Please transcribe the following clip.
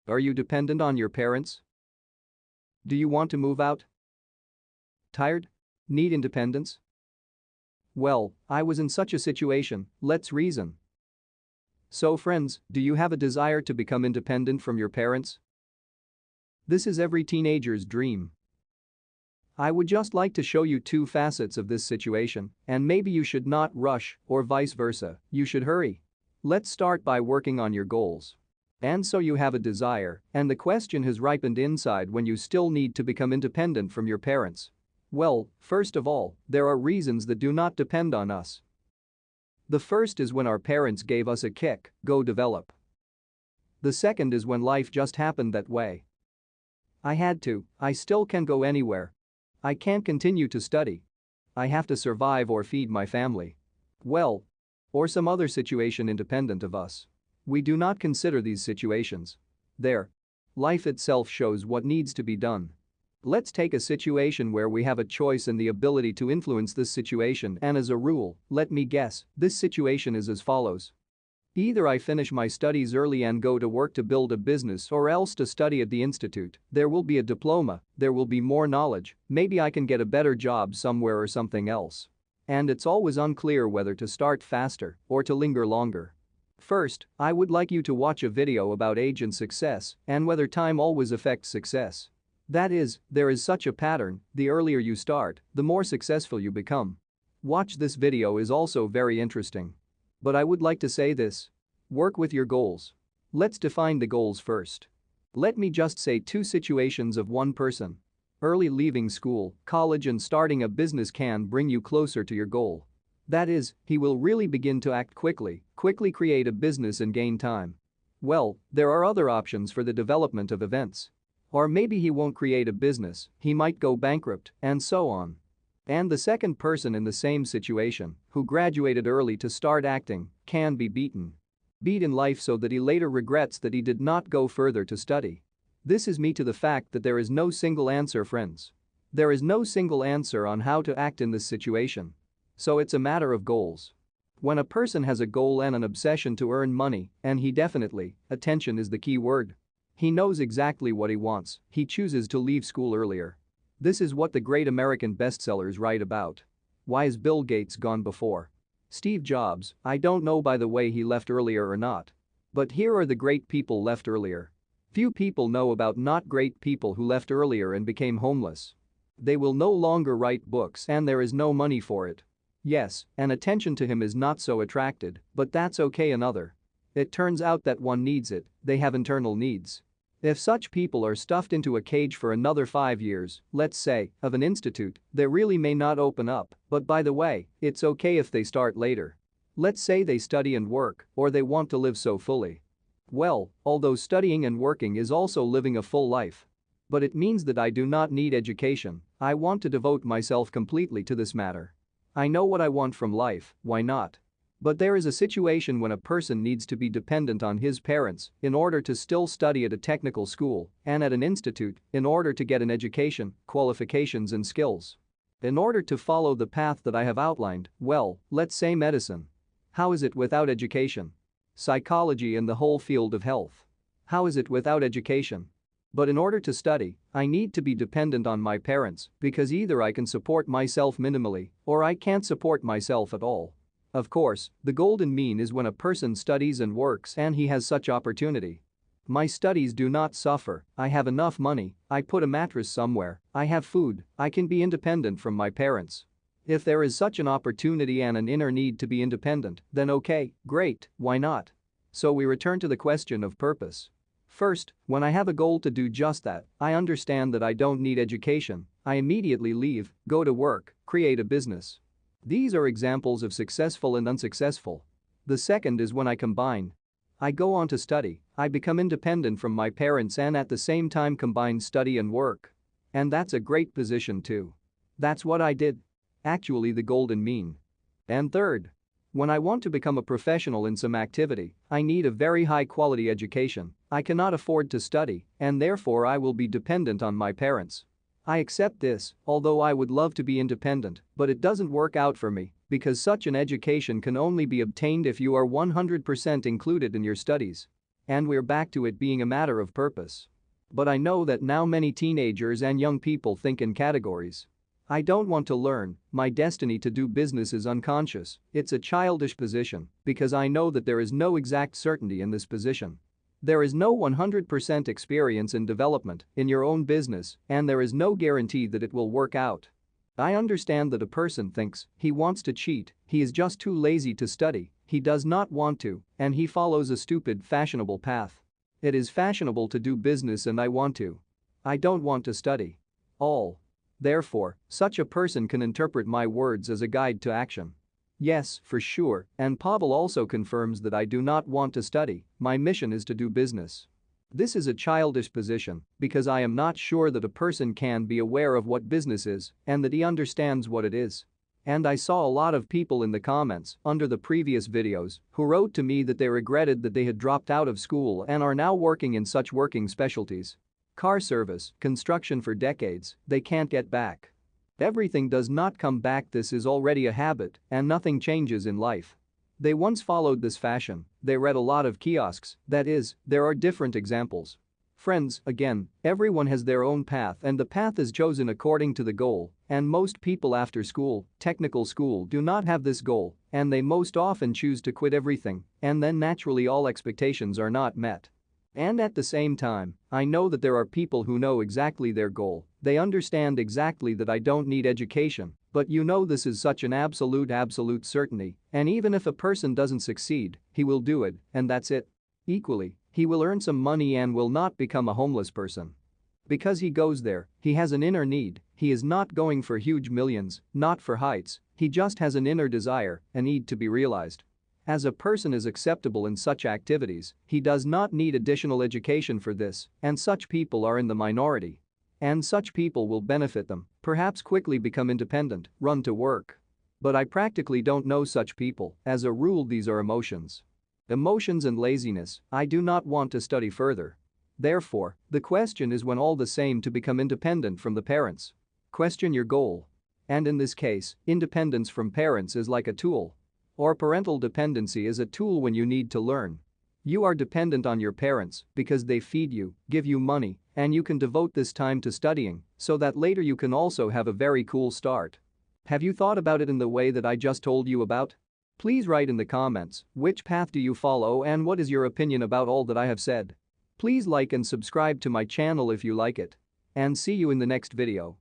Are you dependent on your parents? Do you want to move out? Tired? Need independence? Well, I was in such a situation, let's reason. So friends, do you have a desire to become independent from your parents? This is every teenager's dream. I would just like to show you two facets of this situation, and maybe you should not rush, or vice versa, you should hurry. Let's start by working on your goals. And so you have a desire, and the question has ripened inside when you still need to become independent from your parents. Well, first of all, there are reasons that do not depend on us. The first is when our parents gave us a kick, go develop. The second is when life just happened that way. I had to, I still can't go anywhere. I can't continue to study. I have to survive or feed my family. Well, or some other situation independent of us. We do not consider these situations. There. Life itself shows what needs to be done. Let's take a situation where we have a choice and the ability to influence this situation, and as a rule, let me guess, this situation is as follows. Either I finish my studies early and go to work to build a business, or else to study at the institute, there will be a diploma, there will be more knowledge, maybe I can get a better job somewhere or something else. And it's always unclear whether to start faster or to linger longer. First, I would like you to watch a video about age and success and whether time always affects success. That is, there is such a pattern, the earlier you start, the more successful you become. Watch this video is also very interesting. But I would like to say this. Work with your goals. Let's define the goals first. Let me just say two situations of one person. Early leaving school, college and starting a business can bring you closer to your goal. That is, he will really begin to act quickly create a business and gain time. Well, there are other options for the development of events. Or maybe he won't create a business, he might go bankrupt, and so on. And the second person in the same situation, who graduated early to start acting, can be beaten. Beat in life so that he later regrets that he did not go further to study. This is me to the fact that there is no single answer, friends. There is no single answer on how to act in this situation. So it's a matter of goals. When a person has a goal and an obsession to earn money, and he definitely, attention is the key word. He knows exactly what he wants, he chooses to leave school earlier. This is what the great American bestsellers write about. Why is Bill Gates gone before Steve Jobs? I don't know by the way he left earlier or not. But here are the great people left earlier. Few people know about not great people who left earlier and became homeless. They will no longer write books and there is no money for it. Yes, and attention to him is not so attracted, but that's okay another. It turns out that one needs it, they have internal needs. If such people are stuffed into a cage for another 5 years, let's say, of an institute, they really may not open up, but by the way, it's okay if they start later. Let's say they study and work, or they want to live so fully. Well, although studying and working is also living a full life. But it means that I do not need education, I want to devote myself completely to this matter. I know what I want from life, why not? But there is a situation when a person needs to be dependent on his parents in order to still study at a technical school and at an institute in order to get an education, qualifications and skills. In order to follow the path that I have outlined, well, let's say medicine. How is it without education? Psychology and the whole field of health. How is it without education? But in order to study, I need to be dependent on my parents because either I can support myself minimally or I can't support myself at all. Of course, the golden mean is when a person studies and works and he has such opportunity. My studies do not suffer, I have enough money, I put a mattress somewhere, I have food, I can be independent from my parents. If there is such an opportunity and an inner need to be independent, then okay, great, why not? So we return to the question of purpose. First, when I have a goal to do just that, I understand that I don't need education, I immediately leave, go to work, create a business. These are examples of successful and unsuccessful. The second is when I combine. I go on to study, I become independent from my parents and at the same time combine study and work. And that's a great position too. That's what I did. Actually the golden mean. And third. When I want to become a professional in some activity, I need a very high quality education, I cannot afford to study, and therefore I will be dependent on my parents. I accept this, although I would love to be independent, but it doesn't work out for me, because such an education can only be obtained if you are 100% included in your studies. And we're back to it being a matter of purpose. But I know that now many teenagers and young people think in categories. I don't want to learn, my destiny to do business is unconscious, it's a childish position, because I know that there is no exact certainty in this position. There is no 100% experience in development in your own business, and there is no guarantee that it will work out. I understand that a person thinks he wants to cheat, he is just too lazy to study, he does not want to, and he follows a stupid fashionable path. It is fashionable to do business and I want to. I don't want to study. All. Therefore, such a person can interpret my words as a guide to action. Yes, for sure, and Pavel also confirms that I do not want to study, my mission is to do business. This is a childish position because I am not sure that a person can be aware of what business is and that he understands what it is. And I saw a lot of people in the comments under the previous videos who wrote to me that they regretted that they had dropped out of school and are now working in such working specialties. Car service, construction for decades, they can't get back. Everything does not come back, this is already a habit and nothing changes in life. They once followed this fashion, they read a lot of kiosks, that is, there are different examples. Friends, again, everyone has their own path and the path is chosen according to the goal, and most people after school, technical school do not have this goal, and they most often choose to quit everything, and then naturally all expectations are not met. And at the same time, I know that there are people who know exactly their goal, they understand exactly that I don't need education, but you know this is such an absolute certainty, and even if a person doesn't succeed, he will do it, and that's it. Equally, he will earn some money and will not become a homeless person. Because he goes there, he has an inner need, he is not going for huge millions, not for heights, he just has an inner desire, a need to be realized. As a person is acceptable in such activities, he does not need additional education for this, and such people are in the minority. And such people will benefit them, perhaps quickly become independent, run to work. But I practically don't know such people, as a rule these are emotions. Emotions and laziness, I do not want to study further. Therefore, the question is when all the same to become independent from the parents. Question your goal. And in this case, independence from parents is like a tool. Or parental dependency is a tool when you need to learn. You are dependent on your parents because they feed you, give you money, and you can devote this time to studying so that later you can also have a very cool start. Have you thought about it in the way that I just told you about? Please write in the comments which path do you follow and what is your opinion about all that I have said. Please like and subscribe to my channel if you like it. And see you in the next video.